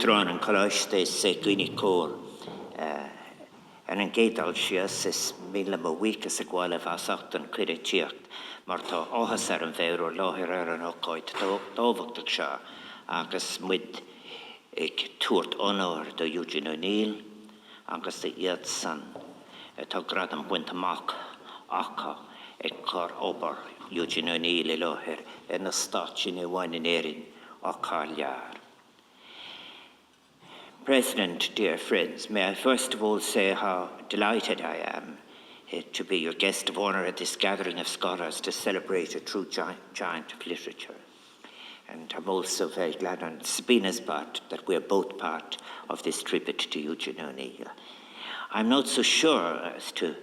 Uachtaran and Kalashte Seguinicor, and an gédal sias is míle mo weekas a gwaile vasachtan cuiretíocht, marta áhas an bhéir láthir an ócáid dóbhachtach seo, agus muid ag tuairt onóir do Eugene O'Neill, agus the iad san, tá grad an buint amach acha ag cor obair Eugene O'Neill I láthir na stáitsin I bhain in éirin á Carliar. President, dear friends, may I first of all say how delighted I am to be your guest of honor at this gathering of scholars to celebrate a true giant of literature. And I'm also very glad on Sabina's part that we're both part of this tribute to Eugene O'Neill. I'm not so sure as to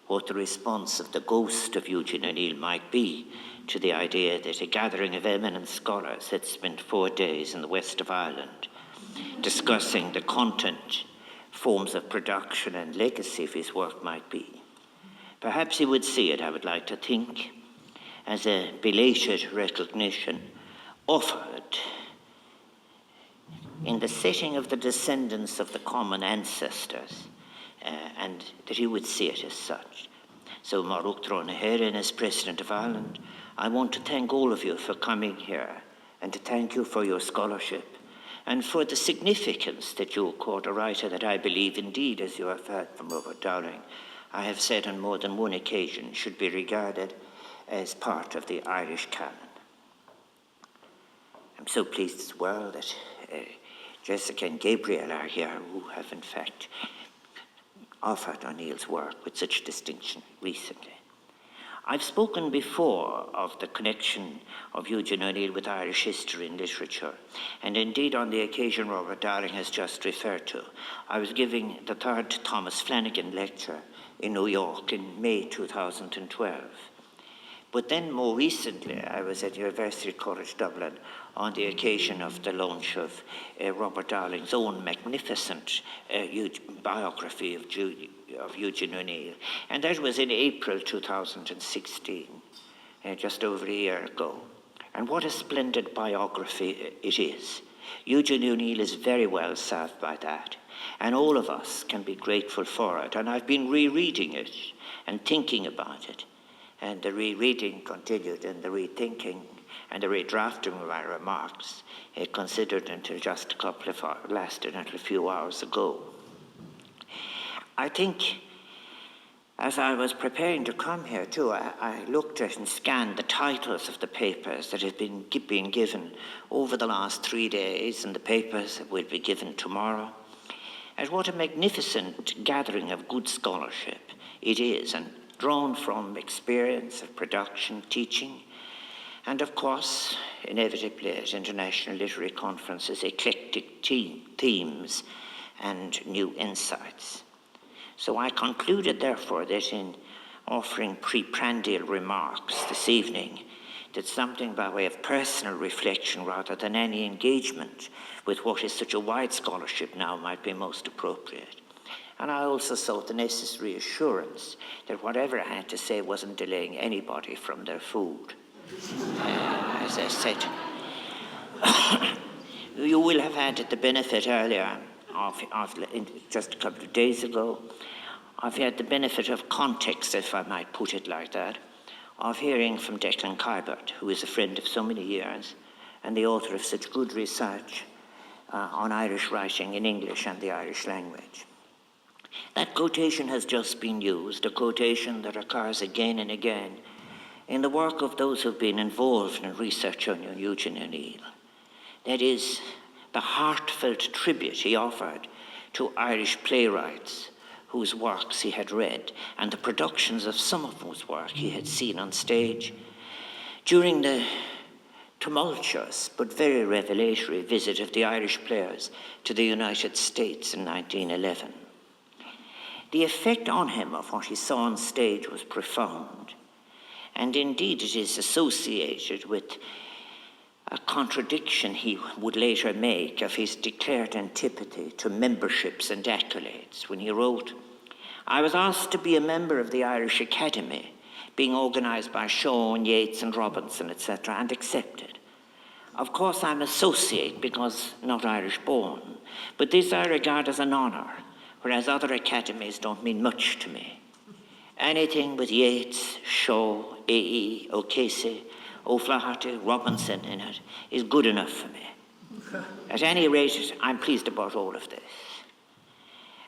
what the response of the ghost of Eugene O'Neill might be to the idea that a gathering of eminent scholars had spent 4 days in the west of Ireland discussing the content, forms of production and legacy of his work might be. Perhaps he would see it, I would like to think, as a belated recognition offered in the setting of the descendants of the common ancestors, and that he would see it as such. So, Maruk Dronaherin, as President of Ireland, I want to thank all of you for coming here and to thank you for your scholarship and for the significance that you accord a writer that I believe indeed, as you have heard from Robert Dowling, I have said on more than one occasion, should be regarded as part of the Irish canon. I'm so pleased as well that Jessica and Gabriel are here, who have in fact offered O'Neill's work with such distinction recently. I've spoken before of the connection of Eugene O'Neill with Irish history and literature, and indeed on the occasion Robert Dowling has just referred to, I was giving the 3rd Thomas Flanagan lecture in New York in May 2012. But then more recently, I was at University College Dublin on the occasion of the launch of Robert Dowling's own magnificent biography of Eugene O'Neill. And that was in April 2016, just over a year ago. And what a splendid biography it is. Eugene O'Neill is very well served by that. And all of us can be grateful for it. And I've been rereading it and thinking about it. And the rereading continued, and the rethinking and the redrafting of my remarks considered until just a couple of hours, lasted until a few hours ago. I think as I was preparing to come here too, I looked at and scanned the titles of the papers that have been given over the last 3 days, and the papers that will be given tomorrow. And what a magnificent gathering of good scholarship it is, and drawn from experience of production, teaching, and of course, inevitably at international literary conferences, eclectic themes and new insights. So I concluded, therefore, that in offering preprandial remarks this evening, that something by way of personal reflection rather than any engagement with what is such a wide scholarship now might be most appropriate. And I also sought the necessary assurance that whatever I had to say wasn't delaying anybody from their food. As I said, you will have had the benefit earlier of just a couple of days ago. I've had the benefit of context, if I might put it like that, of hearing from Declan Kybert, who is a friend of so many years and the author of such good research on Irish writing in English and the Irish language. That quotation has just been used, a quotation that occurs again and again in the work of those who've been involved in research on Eugene O'Neill. That is the heartfelt tribute he offered to Irish playwrights whose works he had read, and the productions of some of whose work he had seen on stage during the tumultuous but very revelatory visit of the Irish players to the United States in 1911. The effect on him of what he saw on stage was profound, and indeed it is associated with a contradiction he would later make of his declared antipathy to memberships and accolades when he wrote, "I was asked to be a member of the Irish Academy, being organised by Shaw and Yeats and Robinson, etc., and accepted. Of course, I'm associate because not Irish born, but this I regard as an honour, whereas other academies don't mean much to me. Anything with Yeats, Shaw, A.E., O'Casey, O'Flaherty, Robinson in it is good enough for me. At any rate, I'm pleased about all of this.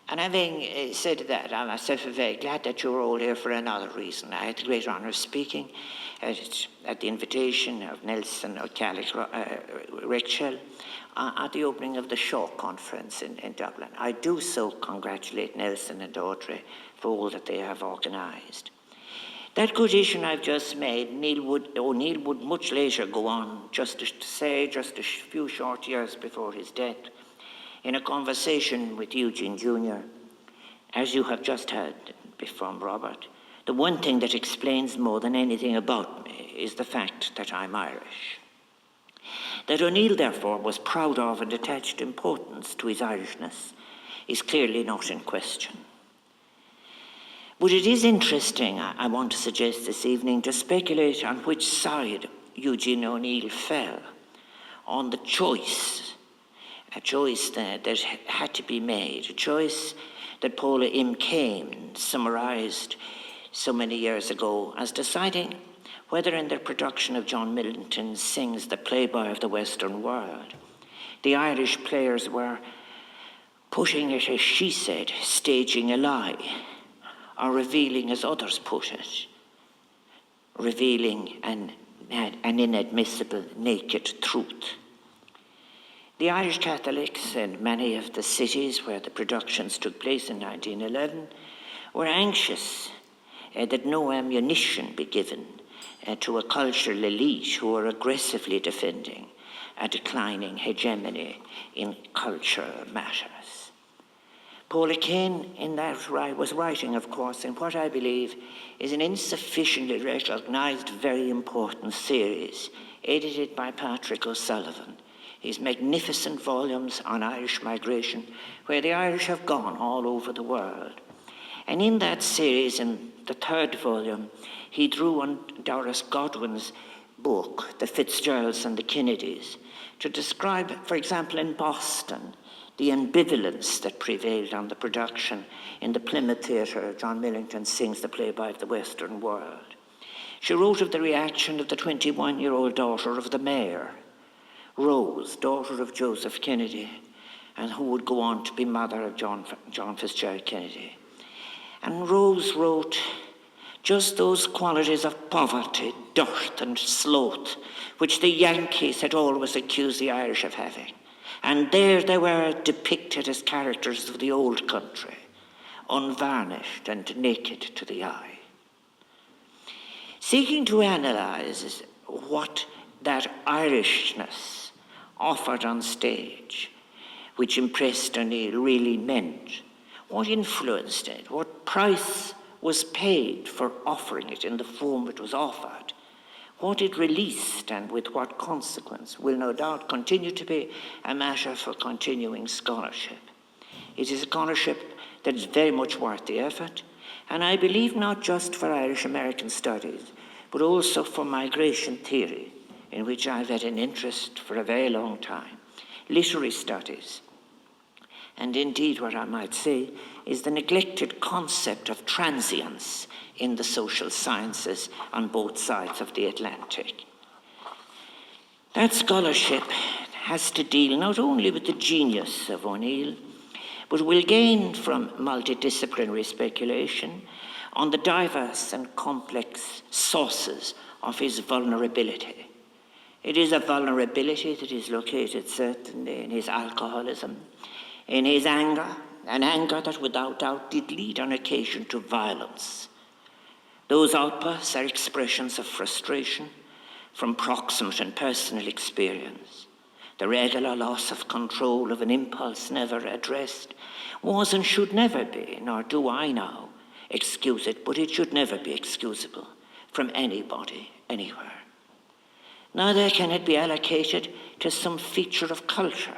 And having said that, I'm myself very glad that you're all here for another reason. I had the great honour of speaking at the invitation of Nelson O'Callagh Rexhell at the opening of the Shaw Conference in Dublin. I do so congratulate Nelson and Audrey for all that they have organised. That quotation I've just made, O'Neill would much later go on just a few short years before his death, in a conversation with Eugene Jr., as you have just heard from Robert, the one thing that explains more than anything about me is the fact that I'm Irish. That O'Neill, therefore, was proud of and attached importance to his Irishness is clearly not in question. But it is interesting, I want to suggest this evening, to speculate on which side Eugene O'Neill fell on the choice, a choice that had to be made, a choice that Paula M. Kane summarised so many years ago as deciding whether in their production of John Millington Synge's The Playboy of the Western World, the Irish players were putting it, as she said, staging a lie, or revealing, as others put it, revealing an inadmissible naked truth. The Irish Catholics in many of the cities where the productions took place in 1911 were anxious that no ammunition be given to a cultural elite who were aggressively defending a declining hegemony in cultural matters. Paula Kane in that was writing, of course, in what I believe is an insufficiently recognised, very important series, edited by Patrick O'Sullivan, his magnificent volumes on Irish migration, where the Irish have gone all over the world. And in that series, in the third volume, he drew on Doris Godwin's book, The Fitzgeralds and the Kennedys, to describe, for example, in Boston, the ambivalence that prevailed on the production in the Plymouth Theatre of John Millington Synge's The Playboy of the Western World. She wrote of the reaction of the 21-year-old daughter of the mayor, Rose, daughter of Joseph Kennedy, and who would go on to be mother of John Fitzgerald Kennedy. And Rose wrote, just those qualities of poverty, dirt and sloth, which the Yankees had always accused the Irish of having. And there they were depicted as characters of the old country, unvarnished and naked to the eye. Seeking to analyse what that Irishness offered on stage, which impressed O'Neill, really meant, what influenced it, what price was paid for offering it in the form it was offered, what it released and with what consequence will no doubt continue to be a matter for continuing scholarship. It is a scholarship that is very much worth the effort, and I believe not just for Irish American studies, but also for migration theory, in which I've had an interest for a very long time, literary studies, and indeed what I might say is the neglected concept of transience in the social sciences on both sides of the Atlantic. That scholarship has to deal not only with the genius of O'Neill, but will gain from multidisciplinary speculation on the diverse and complex sources of his vulnerability. It is a vulnerability that is located certainly in his alcoholism, in his anger, an anger that without doubt did lead on occasion to violence. Those outbursts are expressions of frustration from proximate and personal experience. The regular loss of control of an impulse never addressed was and should never be, nor do I now excuse it, but it should never be excusable from anybody, anywhere. Neither can it be allocated to some feature of culture.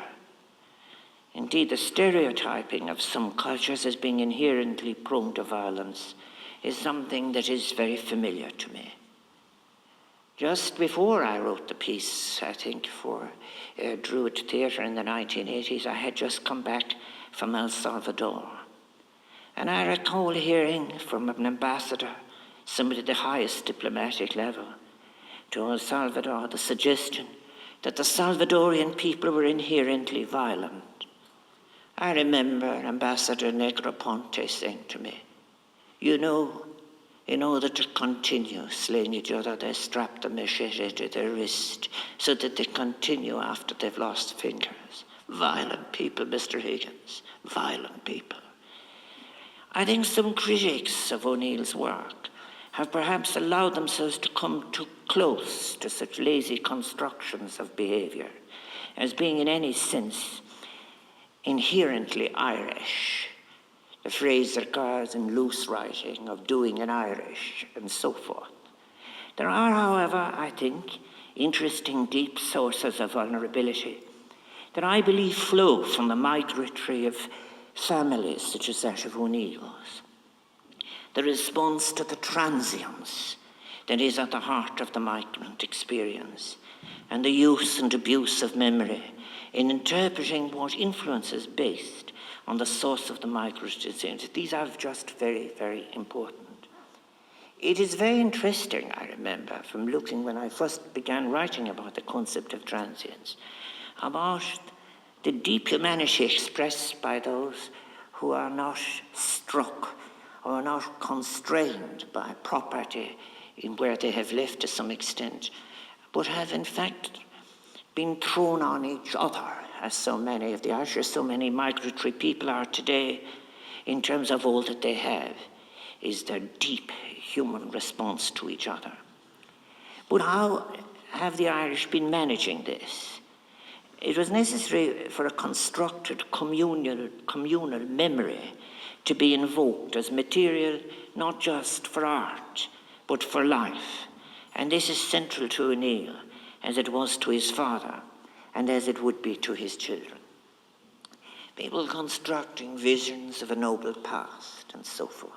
Indeed, the stereotyping of some cultures as being inherently prone to violence is something that is very familiar to me. Just before I wrote the piece, I think, for Druid Theatre in the 1980s, I had just come back from El Salvador. And I recall hearing from an ambassador, somebody at the highest diplomatic level, to El Salvador, the suggestion that the Salvadorian people were inherently violent. I remember Ambassador Negroponte saying to me, in order to continue slaying each other, they strap the machete to their wrist so that they continue after they've lost fingers. Violent people, Mr. Higgins, violent people. I think some critics of O'Neill's work have perhaps allowed themselves to come too close to such lazy constructions of behaviour as being in any sense inherently Irish. The phrase that occurs in loose writing of doing in Irish and so forth. There are, however, I think, interesting deep sources of vulnerability that I believe flow from the migratory of families such as that of O'Neill's. The response to the transience that is at the heart of the migrant experience, and the use and abuse of memory in interpreting what influence is based on the source of the migrant experience. These are just very, very important. It is very interesting, I remember, from looking when I first began writing about the concept of transience, about the deep humanity expressed by those who are not struck or are not constrained by property in where they have left to some extent, but have in fact been thrown on each other, as so many of the Irish, so many migratory people are today, in terms of all that they have, is their deep human response to each other. But how have the Irish been managing this? It was necessary for a constructed communal memory to be invoked as material not just for art, but for life. And this is central to O'Neill, as it was to his father, and as it would be to his children. People constructing visions of a noble past and so forth,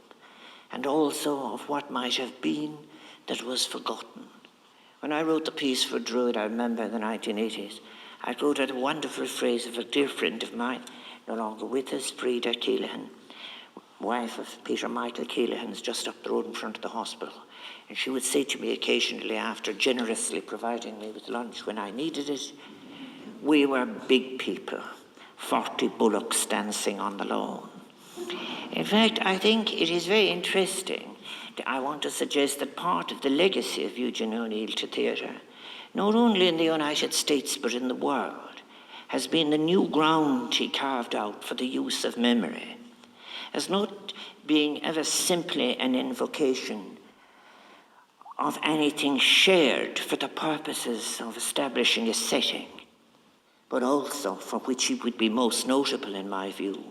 and also of what might have been that was forgotten. When I wrote the piece for Druid, I remember in the 1980s, I wrote a wonderful phrase of a dear friend of mine, no longer with us, Frida Keelan, wife of Peter Michael Keelan's, just up the road in front of the hospital. And she would say to me occasionally, after generously providing me with lunch when I needed it, we were big people, 40 bullocks dancing on the lawn. In fact, I think it is very interesting. I want to suggest that part of the legacy of Eugene O'Neill to theatre, not only in the United States but in the world, has been the new ground he carved out for the use of memory, as not being ever simply an invocation of anything shared for the purposes of establishing a setting, but also, for which he would be most notable in my view,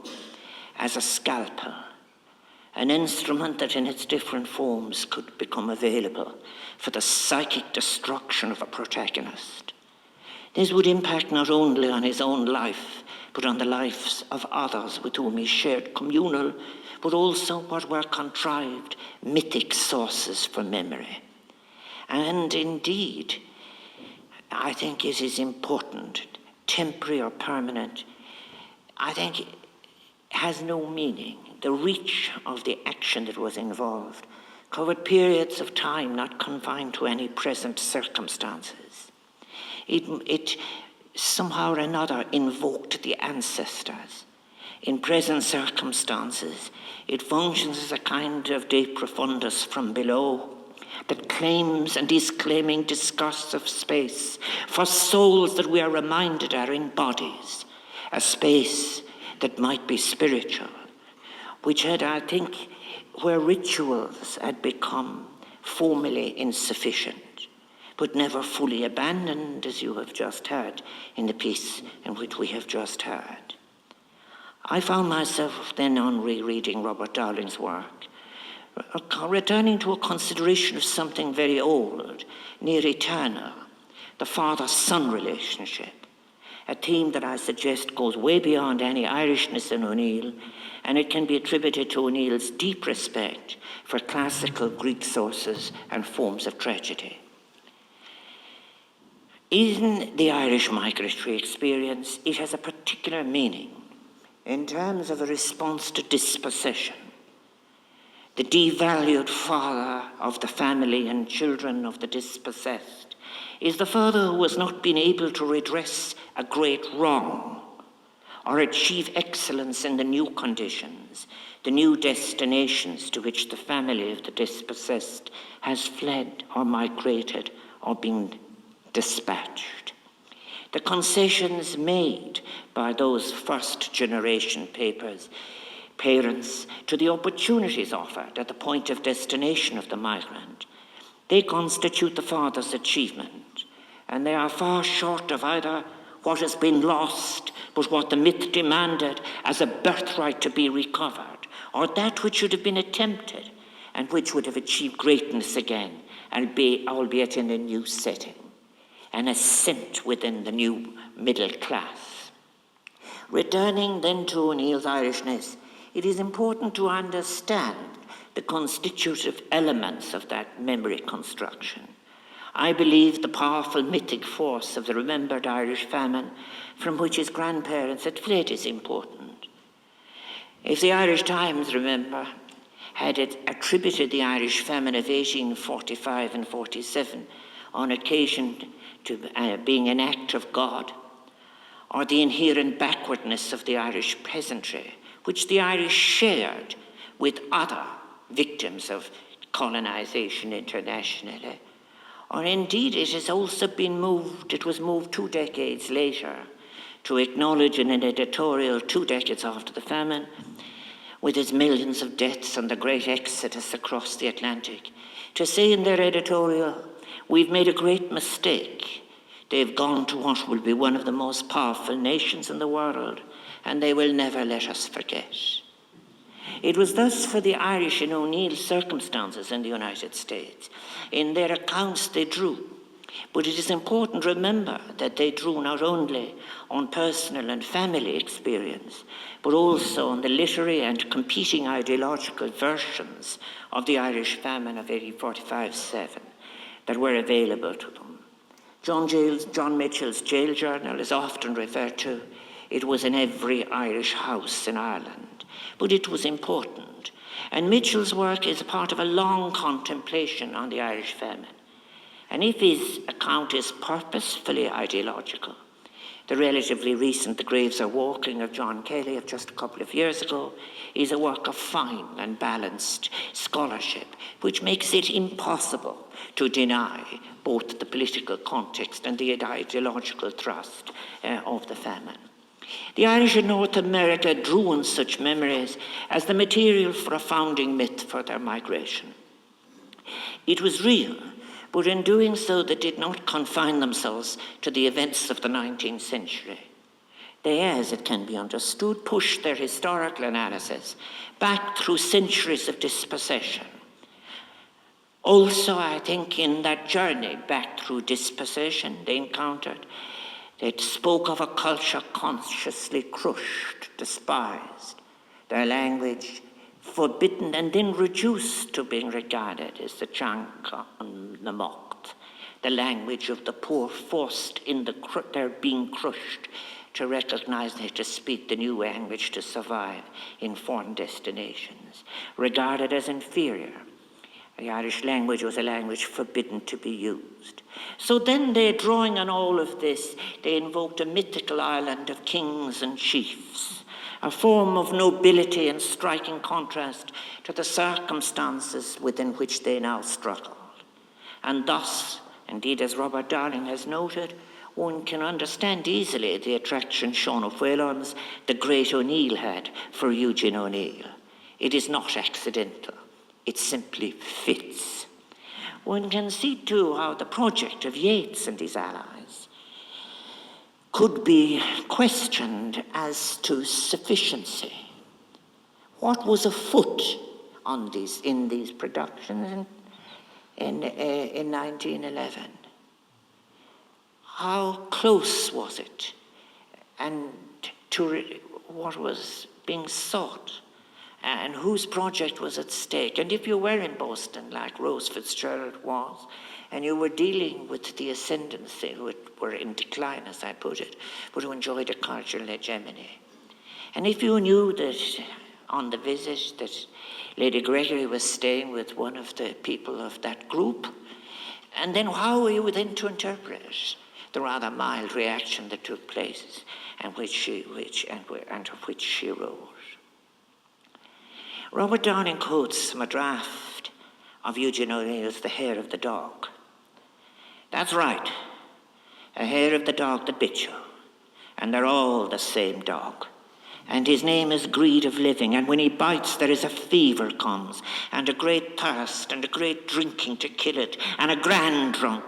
as a scalpel, an instrument that in its different forms could become available for the psychic destruction of a protagonist. This would impact not only on his own life, but on the lives of others with whom he shared communal, but also what were contrived mythic sources for memory. And indeed, I think it is important, temporary or permanent, I think it has no meaning. The reach of the action that was involved covered periods of time not confined to any present circumstances. It somehow or another invoked the ancestors. In present circumstances, it functions as a kind of de profundus from below that claims and is claiming discursive space for souls that we are reminded are in bodies, a space that might be spiritual, which had, I think, where rituals had become formally insufficient, but never fully abandoned, as you have just heard in the piece in which we have just heard. I found myself then on rereading Robert Dowling's work, returning to a consideration of something very old, near eternal, the father-son relationship, a theme that I suggest goes way beyond any Irishness in O'Neill, and it can be attributed to O'Neill's deep respect for classical Greek sources and forms of tragedy. In the Irish migratory experience, it has a particular meaning in terms of a response to dispossession. The devalued father of the family and children of the dispossessed is the father who has not been able to redress a great wrong or achieve excellence in the new conditions, the new destinations to which the family of the dispossessed has fled or migrated or been dispatched. The concessions made by those first generation parents to the opportunities offered at the point of destination of the migrant, they constitute the father's achievement, and they are far short of either what has been lost, but what the myth demanded as a birthright to be recovered, or that which should have been attempted and which would have achieved greatness again, albeit in a new setting, an ascent within the new middle class. Returning then to O'Neill's Irishness, it is important to understand the constitutive elements of that memory construction. I believe the powerful mythic force of the remembered Irish famine from which his grandparents had fled is important. If the Irish Times, remember, had attributed the Irish famine of 1845 and 47 on occasion to being an act of God, or the inherent backwardness of the Irish peasantry, which the Irish shared with other victims of colonization internationally. Or indeed, it has also been moved, it was moved 2 decades later to acknowledge in an editorial 2 decades after the famine, with its millions of deaths and the great exodus across the Atlantic, to say in their editorial, we've made a great mistake. They've gone to what will be one of the most powerful nations in the world, and they will never let us forget. It was thus for the Irish in O'Neill's circumstances in the United States. In their accounts they drew, but it is important to remember that they drew not only on personal and family experience, but also on the literary and competing ideological versions of the Irish famine of 1845-7 that were available to them. John Mitchell's jail journal is often referred to. It was in every Irish house in Ireland, but it was important. And Mitchell's work is a part of a long contemplation on the Irish famine. And if his account is purposefully ideological, the relatively recent The Graves Are Walking of John Kelly of just a couple of years ago is a work of fine and balanced scholarship, which makes it impossible to deny both the political context and the ideological thrust of the famine. The Irish in North America drew on such memories as the material for a founding myth for their migration. It was real, but in doing so they did not confine themselves to the events of the 19th century. They, as it can be understood, pushed their historical analysis back through centuries of dispossession. Also, I think in that journey back through dispossession they encountered, they spoke of a culture consciously crushed, despised, their language forbidden and then reduced to being regarded as the Chanka and the mocked, the language of the poor forced in their being crushed to recognize they had to speak the new language to survive in foreign destinations, regarded as inferior. The Irish language was a language forbidden to be used. So then they're drawing on all of this. They invoked a mythical Ireland of kings and chiefs, a form of nobility in striking contrast to the circumstances within which they now struggled. And thus, indeed, as Robert Darling has noted, one can understand easily the attraction Sean O'Whalon's The Great O'Neill had for Eugene O'Neill. It is not accidental. It simply fits. One can see, too, how the project of Yeats and his allies could be questioned as to sufficiency. What was afoot in these productions in 1911? How close was it and to what was being sought? and whose project was at stake. And if you were in Boston, like Rose Fitzgerald was, and you were dealing with the ascendancy, who were in decline, as I put it, but who enjoyed a cultural hegemony, and if you knew that on the visit that Lady Gregory was staying with one of the people of that group, and then how were you then to interpret the rather mild reaction that took place and of which she wrote? Robert Downing quotes from a draft of Eugene O'Neill's The Hair of the Dog. That's right, a hair of the dog that bit you, and they're all the same dog. And his name is greed of living, and when he bites there is a fever comes, and a great thirst, and a great drinking to kill it, and a grand drunk,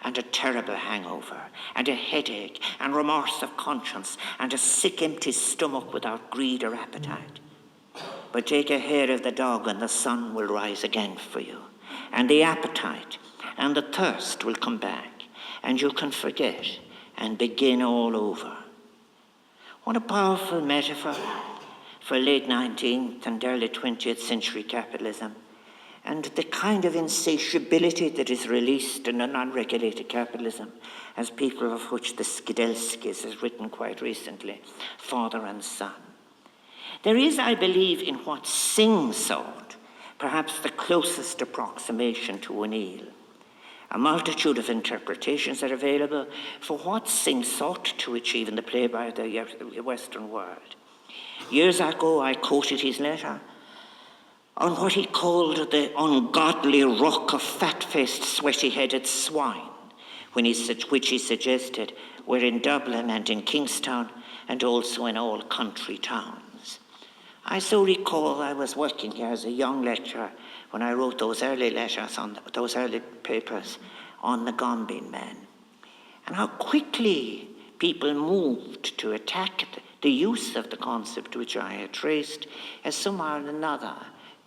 and a terrible hangover, and a headache, and remorse of conscience, and a sick empty stomach without greed or appetite. But take a hair of the dog and the sun will rise again for you, and the appetite and the thirst will come back, and you can forget and begin all over. What a powerful metaphor for late 19th and early 20th century capitalism, and the kind of insatiability that is released in an unregulated capitalism, as people of which the Skidelskis has written quite recently, father and son. There is, I believe, in what Singh sought, perhaps the closest approximation to O'Neill. A multitude of interpretations are available for what Singh sought to achieve in the play by the Western world. Years ago, I quoted his letter on what he called the ungodly rock of fat-faced, sweaty-headed swine, which he suggested were in Dublin and in Kingstown and also in all country towns. I so recall I was working here as a young lecturer when I wrote those early letters, those early papers on the Gombeen men, and how quickly people moved to attack the use of the concept which I had traced as somehow or another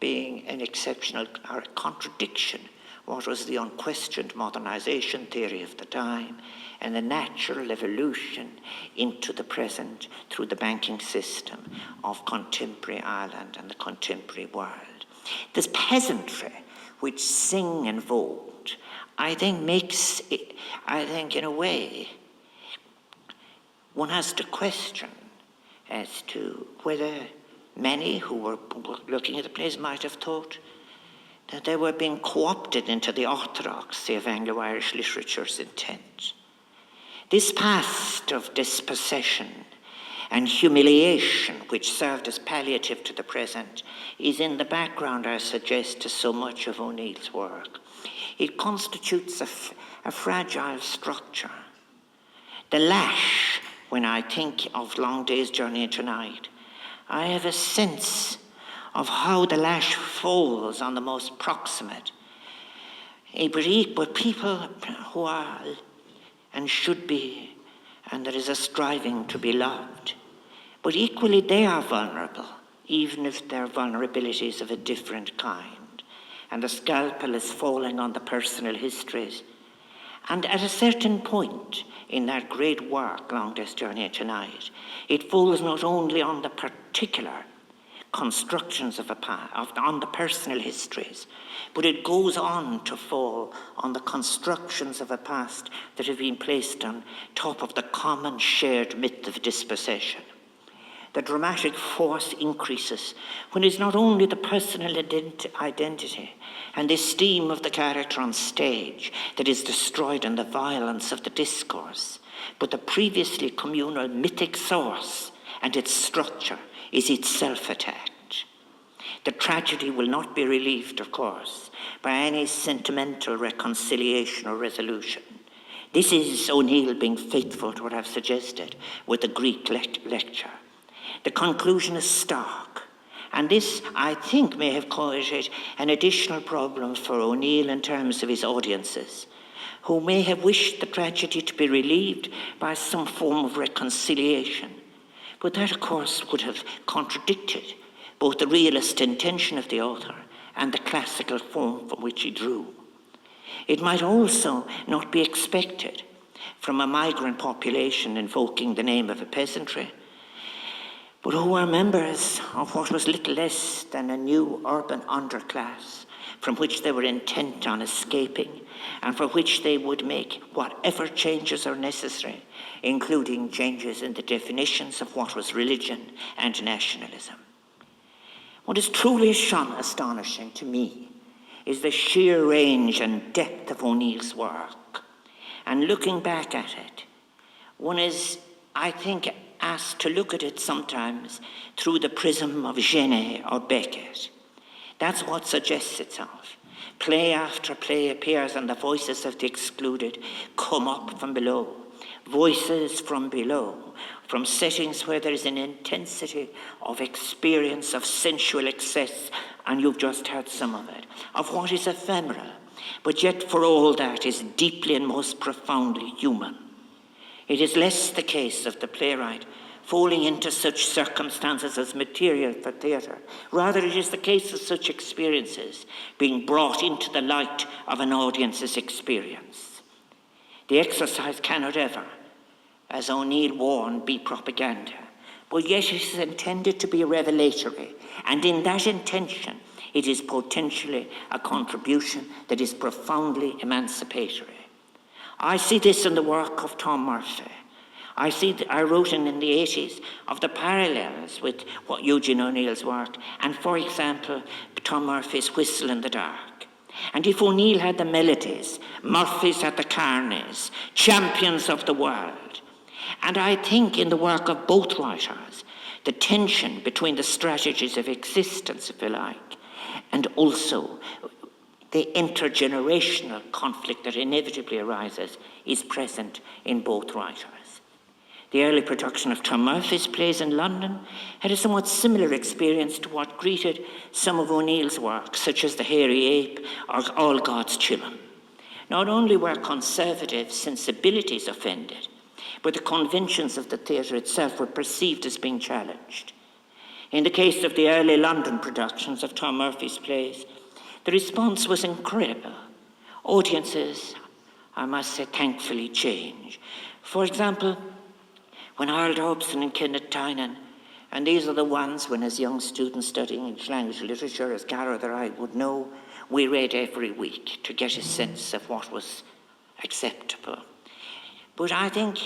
being an exceptional or a contradiction, what was the unquestioned modernization theory of the time, and the natural evolution into the present through the banking system of contemporary Ireland and the contemporary world. This peasantry which Singh invoked, I think makes it, in a way, one has to question as to whether many who were looking at the plays might have thought that they were being co-opted into the orthodoxy of Anglo-Irish literature's intent. This past of dispossession and humiliation, which served as palliative to the present, is in the background, I suggest, to so much of O'Neill's work. It constitutes a fragile structure. The lash, when I think of Long Day's Journey into Night, I have a sense of how the lash falls on the most proximate. But people who are and should be, and there is a striving to be loved. But equally they are vulnerable, even if their vulnerability is of a different kind. And the scalpel is falling on the personal histories. And at a certain point in that great work, Long Day's Journey into Night, it falls not only on the particular constructions of on the personal histories, but it goes on to fall on the constructions of a past that have been placed on top of the common shared myth of dispossession. The dramatic force increases when it's not only the personal identity and the esteem of the character on stage that is destroyed in the violence of the discourse, but the previously communal mythic source and its structure is itself attacked. The tragedy will not be relieved, of course, by any sentimental reconciliation or resolution. This is O'Neill being faithful to what I've suggested with the Greek lecture. The conclusion is stark, and this, I think, may have caused an additional problem for O'Neill in terms of his audiences, who may have wished the tragedy to be relieved by some form of reconciliation. But that, of course, would have contradicted both the realist intention of the author and the classical form from which he drew. It might also not be expected from a migrant population invoking the name of a peasantry, but who were members of what was little less than a new urban underclass from which they were intent on escaping and for which they would make whatever changes are necessary, including changes in the definitions of what was religion and nationalism. What is truly astonishing to me is the sheer range and depth of O'Neill's work. And looking back at it, one is, I think, asked to look at it sometimes through the prism of Genet or Beckett. That's what suggests itself. Play after play appears and the voices of the excluded come up from below. Voices from below, from settings where there is an intensity of experience of sensual excess, and you've just heard some of it, of what is ephemeral, but yet for all that is deeply and most profoundly human. It is less the case of the playwright falling into such circumstances as material for theatre. Rather, it is the case of such experiences being brought into the light of an audience's experience. The exercise cannot ever, as O'Neill warned, be propaganda, but yet it is intended to be revelatory, and in that intention, it is potentially a contribution that is profoundly emancipatory. I see this in the work of Tom Murphy. I wrote in the 80s of the parallels with what Eugene O'Neill's work, and for example, Tom Murphy's Whistle in the Dark. And if O'Neill had the melodies, Murphy's had the carnies, champions of the world. And I think in the work of both writers, the tension between the strategies of existence, if you like, and also the intergenerational conflict that inevitably arises is present in both writers. The early production of Tom Murphy's plays in London had a somewhat similar experience to what greeted some of O'Neill's work, such as The Hairy Ape or All God's Children. Not only were conservative sensibilities offended, but the conventions of the theatre itself were perceived as being challenged. In the case of the early London productions of Tom Murphy's plays, the response was incredible. Audiences, I must say, thankfully change. For example, when Harold Hobson and Kenneth Tynan, and these are the ones when as young students studying English language literature, as Gala or I would know, we read every week to get a sense of what was acceptable. But I think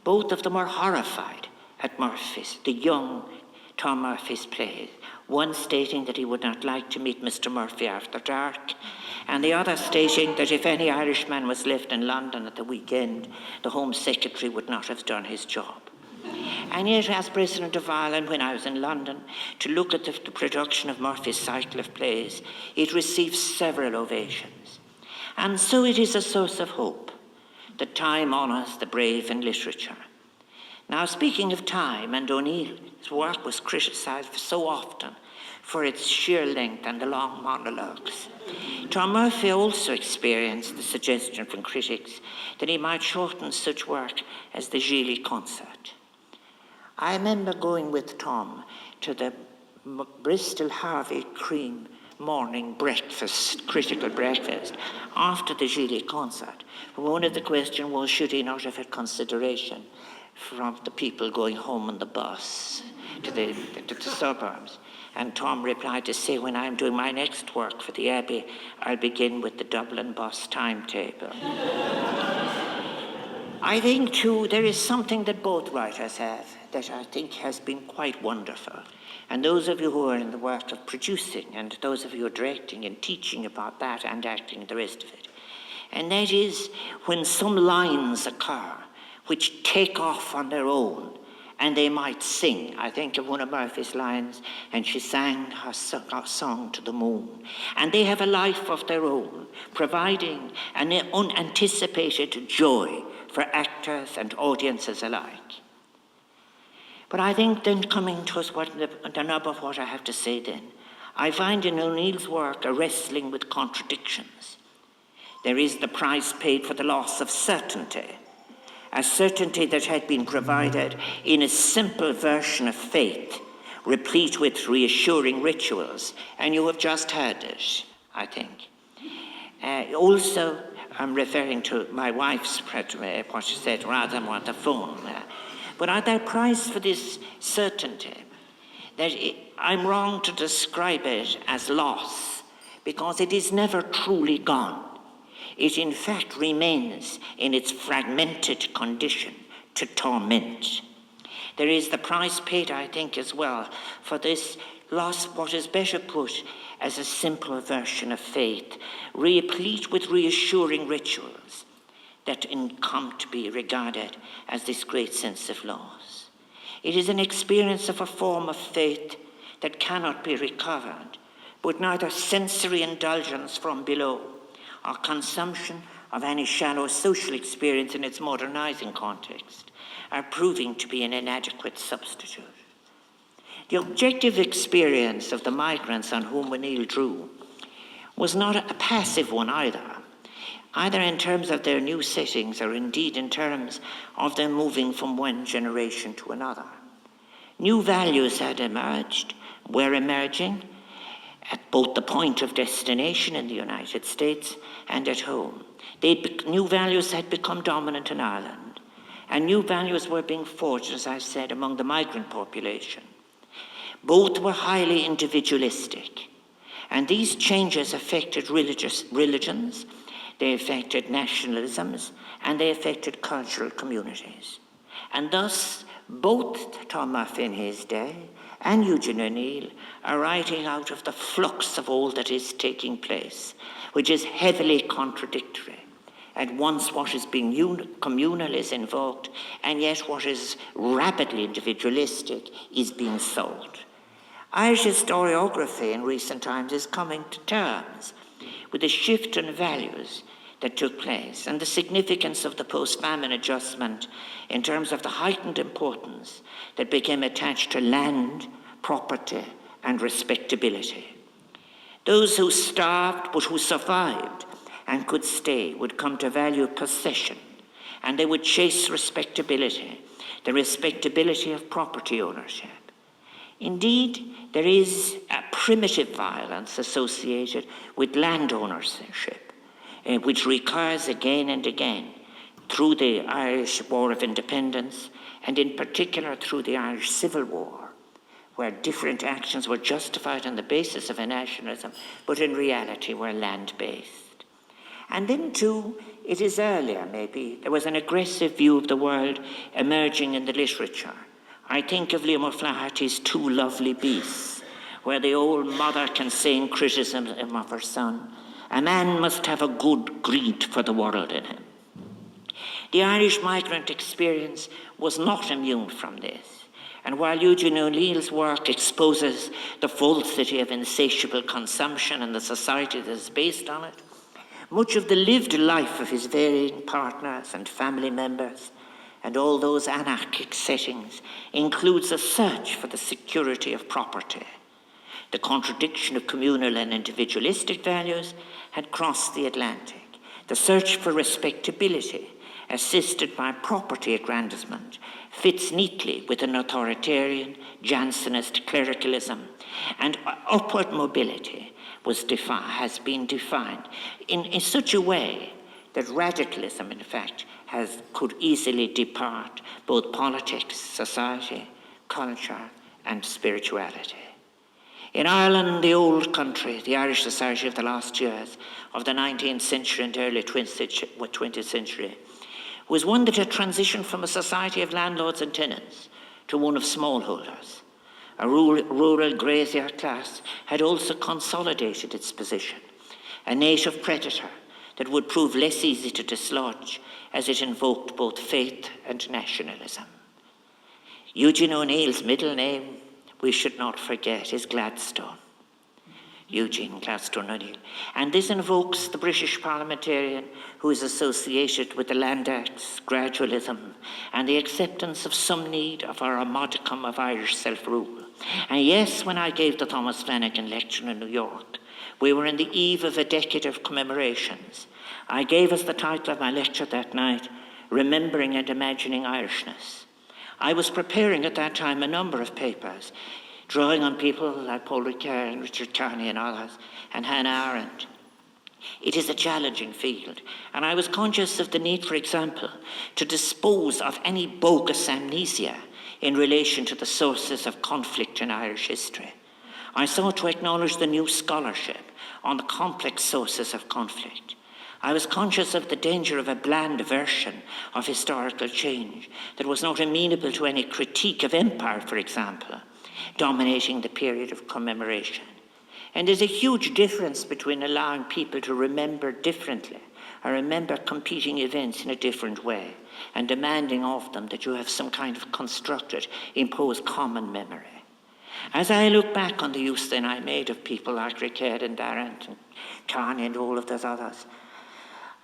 both of them were horrified at Murphy's, the young Tom Murphy's plays, one stating that he would not like to meet Mr. Murphy after dark, and the other stating that if any Irishman was left in London at the weekend, the Home Secretary would not have done his job. And yet, as President of Ireland, when I was in London, to look at the production of Murphy's cycle of plays, it received several ovations. And so it is a source of hope that time honours the brave in literature. Now, speaking of time, and O'Neill's work was criticised so often for its sheer length and the long monologues. Tom Murphy also experienced the suggestion from critics that he might shorten such work as the Gala concert. I remember going with Tom to the Bristol Harvey Cream morning breakfast, critical breakfast, after the Gala concert. One of the questions was, should he not have had consideration from the people going home on the bus to the suburbs? And Tom replied to say, when I'm doing my next work for the Abbey, I'll begin with the Dublin bus timetable. I think, too, there is something that both writers have that I think has been quite wonderful. And those of you who are in the work of producing, and those of you who are directing and teaching about that and acting and the rest of it, and that is when some lines occur which take off on their own, and they might sing. I think of one of Murphy's lines, and she sang her song to the moon. And they have a life of their own, providing an unanticipated joy for actors and audiences alike. But I think then coming to us, the nub of what I have to say then, I find in O'Neill's work a wrestling with contradictions. There is the price paid for the loss of certainty, a certainty that had been provided in a simple version of faith, replete with reassuring rituals, and you have just heard it, I think. Also, I'm referring to my wife's, what she said, rather than what the phone. But at that price for this certainty, that I'm wrong to describe it as loss, because it is never truly gone. It in fact remains in its fragmented condition to torment. There is the price paid, I think, as well, for this loss, what is better put as a simple version of faith, replete with reassuring rituals that come to be regarded as this great sense of loss. It is an experience of a form of faith that cannot be recovered, but neither sensory indulgence from below or consumption of any shallow social experience in its modernizing context are proving to be an inadequate substitute. The objective experience of the migrants on whom O'Neill drew was not a passive one either in terms of their new settings or indeed in terms of them moving from one generation to another. New values were emerging at both the point of destination in the United States and at home. New values had become dominant in Ireland, and new values were being forged, as I said, among the migrant population. Both were highly individualistic, and these changes affected religions, they affected nationalisms, and they affected cultural communities. And thus, both Thomas in his day and Eugene O'Neill are writing out of the flux of all that is taking place, which is heavily contradictory. At once what is being communal is invoked, and yet what is rapidly individualistic is being sold. Irish historiography in recent times is coming to terms with the shift in values that took place and the significance of the post-famine adjustment in terms of the heightened importance that became attached to land, property, and respectability. Those who starved but who survived and could stay would come to value possession, and they would chase respectability, the respectability of property ownership. Indeed, there is a primitive violence associated with land ownership, which recurs again and again through the Irish War of Independence, and in particular through the Irish Civil War, where different actions were justified on the basis of a nationalism, but in reality were land-based. And then too, it is earlier maybe, there was an aggressive view of the world emerging in the literature. I think of Liam O'Flaherty's Two Lovely Beasts, where the old mother can say in criticism of her son, "A man must have a good greed for the world in him." The Irish migrant experience was not immune from this. And while Eugene O'Neill's work exposes the falsity of insatiable consumption and the society that is based on it, much of the lived life of his varying partners and family members and all those anarchic settings includes a search for the security of property. The contradiction of communal and individualistic values had crossed the Atlantic. The search for respectability, assisted by property aggrandizement, fits neatly with an authoritarian, Jansenist clericalism, and upward mobility has been defined in such a way that radicalism, in fact, could easily depart both politics, society, culture, and spirituality. In Ireland, the old country, the Irish society of the last years of the 19th century and early 20th century, was one that had transitioned from a society of landlords and tenants to one of smallholders. A rural grazier class had also consolidated its position, a native predator that would prove less easy to dislodge as it invoked both faith and nationalism. Eugene O'Neill's middle name, we should not forget, is Gladstone. Eugene Gladstone O'Neill. And this invokes the British parliamentarian who is associated with the Land Acts, gradualism, and the acceptance of some need for a modicum of Irish self-rule. And yes, when I gave the Thomas Flanagan lecture in New York, we were in the eve of a decade of commemorations. I gave as the title of my lecture that night, Remembering and Imagining Irishness. I was preparing at that time a number of papers, drawing on people like Paul Ricard and Richard Carney and others, and Hannah Arendt. It is a challenging field, and I was conscious of the need, for example, to dispose of any bogus amnesia in relation to the sources of conflict in Irish history. I sought to acknowledge the new scholarship on the complex sources of conflict. I was conscious of the danger of a bland version of historical change that was not amenable to any critique of empire, for example, dominating the period of commemoration. And there's a huge difference between allowing people to remember differently or remember competing events in a different way and demanding of them that you have some kind of constructed, imposed common memory. As I look back on the use then I made of people like Rickard and Darrant and Carney and all of those others,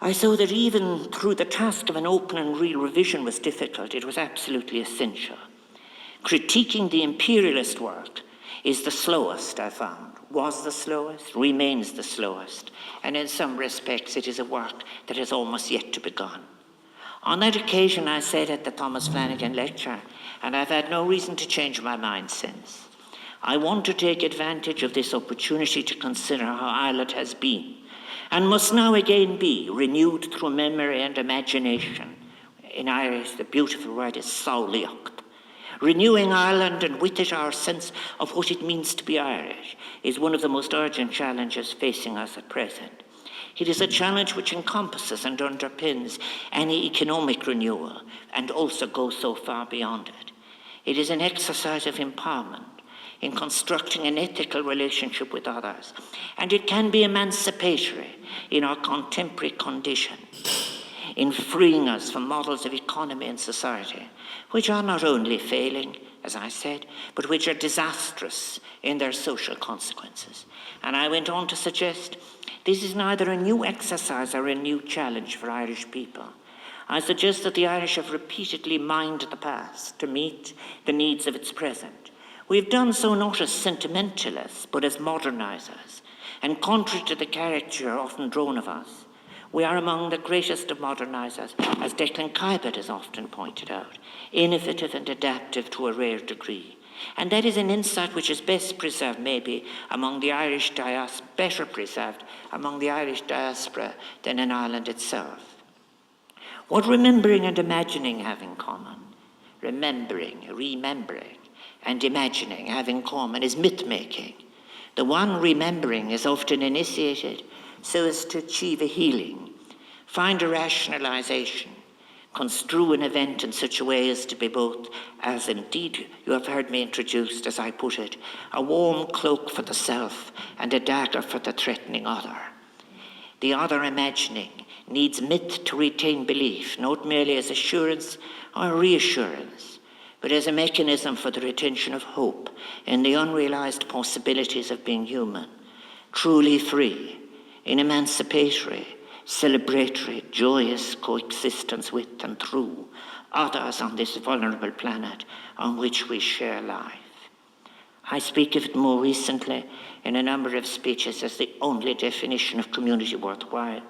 I saw that even through the task of an open and real revision was difficult, it was absolutely essential. Critiquing the imperialist work is the slowest, I found, was the slowest, remains the slowest, and in some respects it is a work that has almost yet to begun. On that occasion I said at the Thomas Flanagan lecture, and I've had no reason to change my mind since, I want to take advantage of this opportunity to consider how Ireland has been, and must now again be, renewed through memory and imagination. In Irish, the beautiful word is saolaíocht. Renewing Ireland and with it our sense of what it means to be Irish is one of the most urgent challenges facing us at present. It is a challenge which encompasses and underpins any economic renewal and also goes so far beyond it. It is an exercise of empowerment in constructing an ethical relationship with others, and it can be emancipatory in our contemporary condition, in freeing us from models of economy and society, which are not only failing, as I said, but which are disastrous in their social consequences. And I went on to suggest this is neither a new exercise or a new challenge for Irish people. I suggest that the Irish have repeatedly mined the past to meet the needs of its present. We've done so not as sentimentalists, but as modernisers, and contrary to the caricature often drawn of us, we are among the greatest of modernisers, as Declan Kybert has often pointed out, innovative and adaptive to a rare degree. And that is an insight which is best preserved, maybe, among the Irish diaspora, better preserved among the Irish diaspora than in Ireland itself. What remembering and imagining have in common? Remembering, and imagining have in common is myth-making. The one remembering is often initiated so as to achieve a healing, find a rationalization, construe an event in such a way as to be both, as indeed you have heard me introduced, as I put it, a warm cloak for the self and a dagger for the threatening other. The other imagining needs myth to retain belief, not merely as assurance or reassurance, but as a mechanism for the retention of hope in the unrealized possibilities of being human, truly free, in emancipatory, celebratory, joyous coexistence with and through others on this vulnerable planet on which we share life. I speak of it more recently in a number of speeches as the only definition of community worthwhile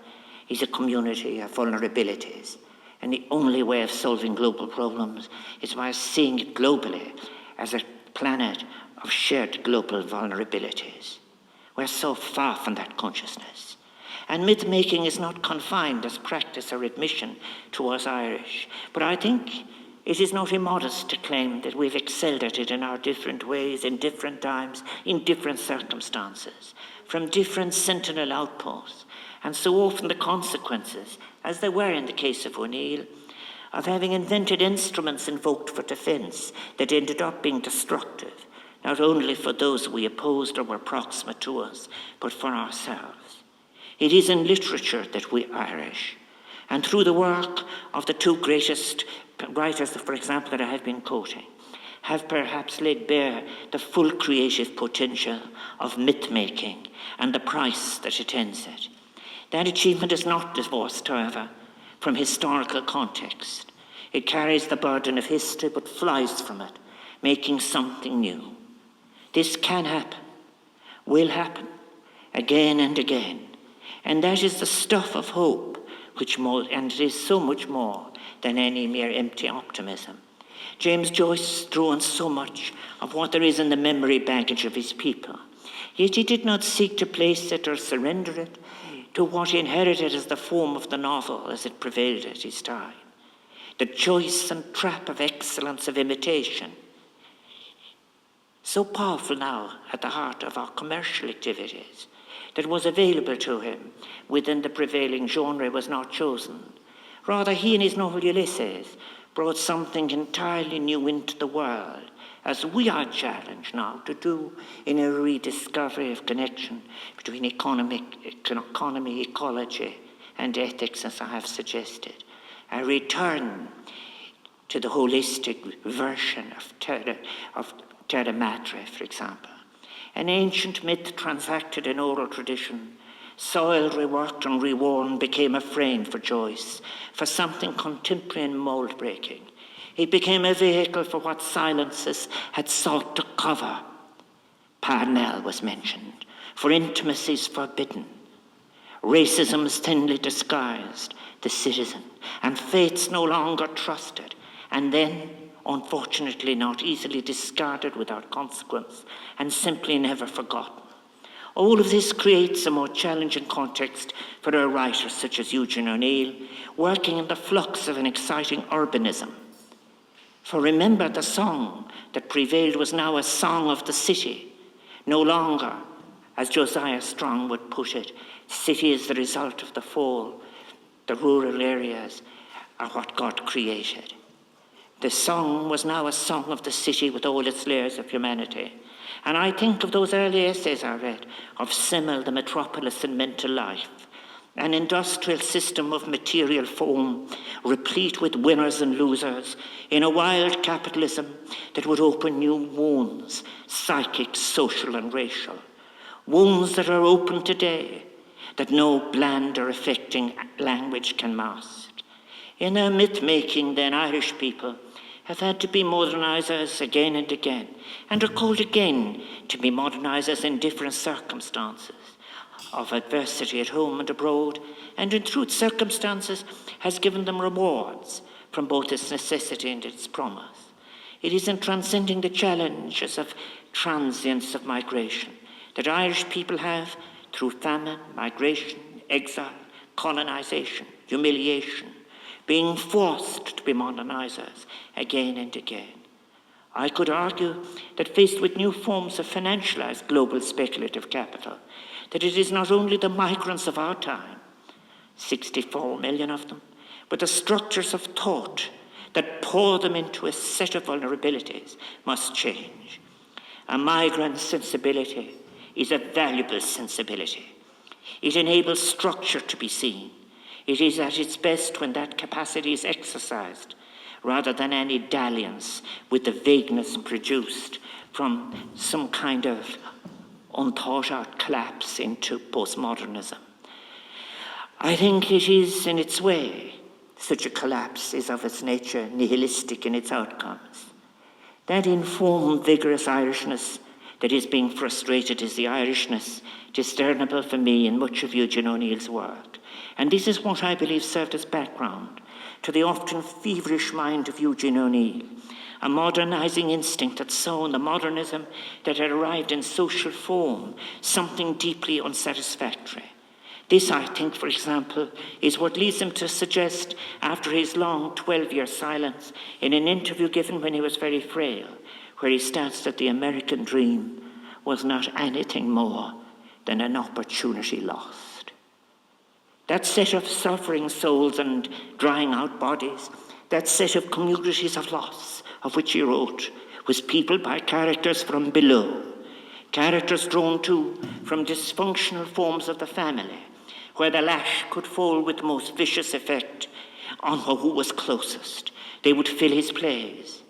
is a community of vulnerabilities. And the only way of solving global problems is by seeing it globally as a planet of shared global vulnerabilities. We're so far from that consciousness. And myth-making is not confined as practice or admission to us Irish. But I think it is not immodest to claim that we've excelled at it in our different ways, in different times, in different circumstances, from different sentinel outposts. And so often the consequences, as they were in the case of O'Neill, of having invented instruments invoked for defence that ended up being destructive, not only for those we opposed or were proximate to us, but for ourselves. It is in literature that we Irish, and through the work of the two greatest writers, for example, that I have been quoting, have perhaps laid bare the full creative potential of myth-making and the price that attends it. That achievement is not divorced, however, from historical context. It carries the burden of history but flies from it, making something new. This can happen, will happen, again and again. And that is the stuff of hope, and it is so much more than any mere empty optimism. James Joyce drew on so much of what there is in the memory baggage of his people. Yet he did not seek to place it or surrender it to what he inherited as the form of the novel as it prevailed at his time. the choice and trap of excellence of imitation, so powerful now at the heart of our commercial activities, that was available to him within the prevailing genre was not chosen. Rather, he in his novel Ulysses brought something entirely new into the world, as we are challenged now to do in a rediscovery of connection between economy, ecology, and ethics, as I have suggested. A return to the holistic version of terra madre, for example. An ancient myth transacted in oral tradition, soil reworked and reworn, became a frame for Joyce, for something contemporary and mould-breaking. It became a vehicle for what silences had sought to cover. Parnell was mentioned, for intimacies forbidden. Racism's thinly disguised, the citizen, and faiths no longer trusted, and then, unfortunately, not easily discarded without consequence, and simply never forgotten. All of this creates a more challenging context for a writer such as Eugene O'Neill, working in the flux of an exciting urbanism. For remember, the song that prevailed was now a song of the city, no longer, as Josiah Strong would put it, city is the result of the fall. The rural areas are what God created. The song was now a song of the city with all its layers of humanity. And I think of those early essays I read of Simmel, the metropolis and mental life, an industrial system of material foam, replete with winners and losers, in a wild capitalism that would open new wounds, psychic, social, and racial. Wounds that are open today, that no bland or affecting language can mask. In their myth-making, then, Irish people have had to be modernizers again and again, and are called again to be modernizers in different circumstances of adversity at home and abroad, and in truth circumstances has given them rewards from both its necessity and its promise. It is in transcending the challenges of transience of migration that Irish people have, through famine, migration, exile, colonization, humiliation, being forced to be modernizers again and again. I could argue that faced with new forms of financialized global speculative capital, that it is not only the migrants of our time, 64 million of them, but the structures of thought that pour them into a set of vulnerabilities must change. A migrant sensibility is a valuable sensibility. It enables structure to be seen. It is at its best when that capacity is exercised, rather than any dalliance with the vagueness produced from some kind of unthought-out collapse into postmodernism. I think it is in its way, such a collapse is of its nature nihilistic in its outcomes. That informed, vigorous Irishness that is being frustrated is the Irishness discernible for me in much of Eugene O'Neill's work. And this is what I believe served as background to the often feverish mind of Eugene O'Neill, a modernizing instinct that saw in the modernism that had arrived in social form something deeply unsatisfactory. This, I think, for example, is what leads him to suggest, after his long 12-year silence, in an interview given when he was very frail, where he states that the American dream was not anything more than an opportunity lost. That set of suffering souls and drying out bodies, that set of communities of loss, of which he wrote, was peopled by characters from below, characters drawn too from dysfunctional forms of the family, where the lash could fall with the most vicious effect on who was closest. They would fill his plays.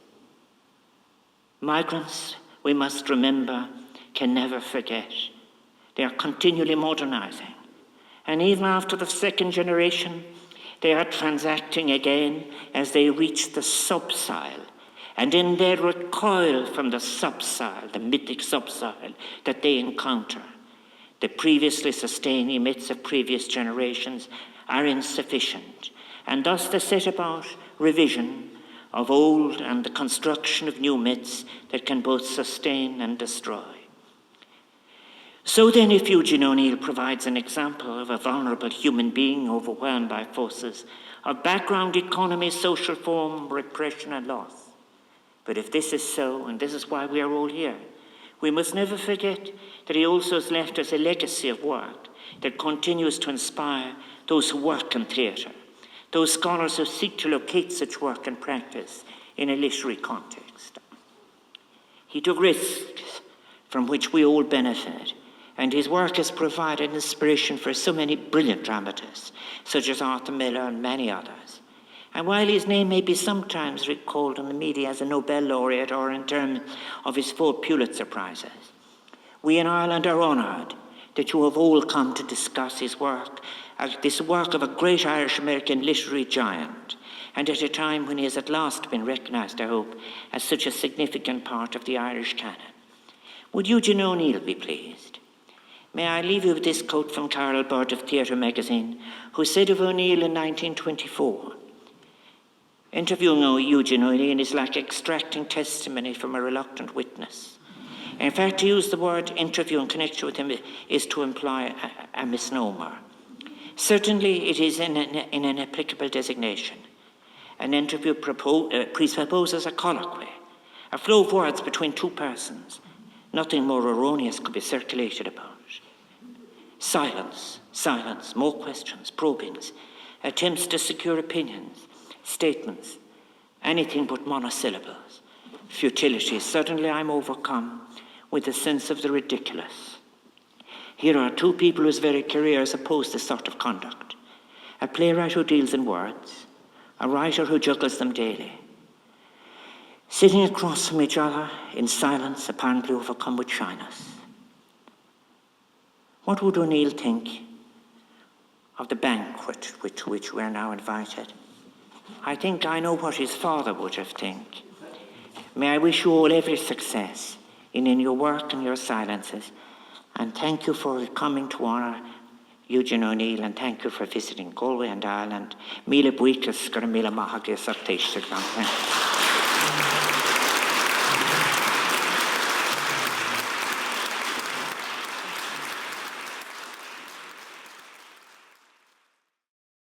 Migrants, we must remember, can never forget. They are continually modernizing. And even after the second generation, they are transacting again as they reach the subsoil. And in their recoil from the subsoil, the mythic subsoil that they encounter, the previously sustaining myths of previous generations are insufficient. And thus they set about revision of old and the construction of new myths that can both sustain and destroy. So then, if Eugene O'Neill provides an example of a vulnerable human being overwhelmed by forces of background, economy, social form, repression and loss, but if this is so, and this is why we are all here, we must never forget that he also has left us a legacy of work that continues to inspire those who work in theatre, those scholars who seek to locate such work and practice in a literary context. He took risks from which we all benefit, and his work has provided inspiration for so many brilliant dramatists, such as Arthur Miller and many others. And while his name may be sometimes recalled in the media as a Nobel laureate or in terms of his 4 Pulitzer Prizes, we in Ireland are honoured that you have all come to discuss his work, this work of a great Irish-American literary giant, and at a time when he has at last been recognised, I hope, as such a significant part of the Irish canon. Would Eugene O'Neill be pleased? May I leave you with this quote from Carol Bird of Theatre magazine, who said of O'Neill in 1924, "Interviewing Eugene O'Neill is like extracting testimony from a reluctant witness. In fact, to use the word interview in connection with him is to imply a misnomer. Certainly, it is in an applicable designation. An interview presupposes a colloquy, a flow of words between 2 persons. Nothing more erroneous could be circulated about. Silence, silence, more questions, probings, attempts to secure opinions, statements, anything but monosyllables. Futility. Suddenly I'm overcome with a sense of the ridiculous. Here are 2 people whose very careers oppose this sort of conduct. A playwright who deals in words, a writer who juggles them daily. Sitting across from each other in silence, apparently overcome with shyness. What would O'Neill think of the banquet to which we are now invited? I think I know what his father would have think. May I wish you all every success in your work and your silences, and thank you for coming to honour Eugene O'Neill, and thank you for visiting Galway and Ireland. Míle buíochas gur míle maithagais ar téiste gan.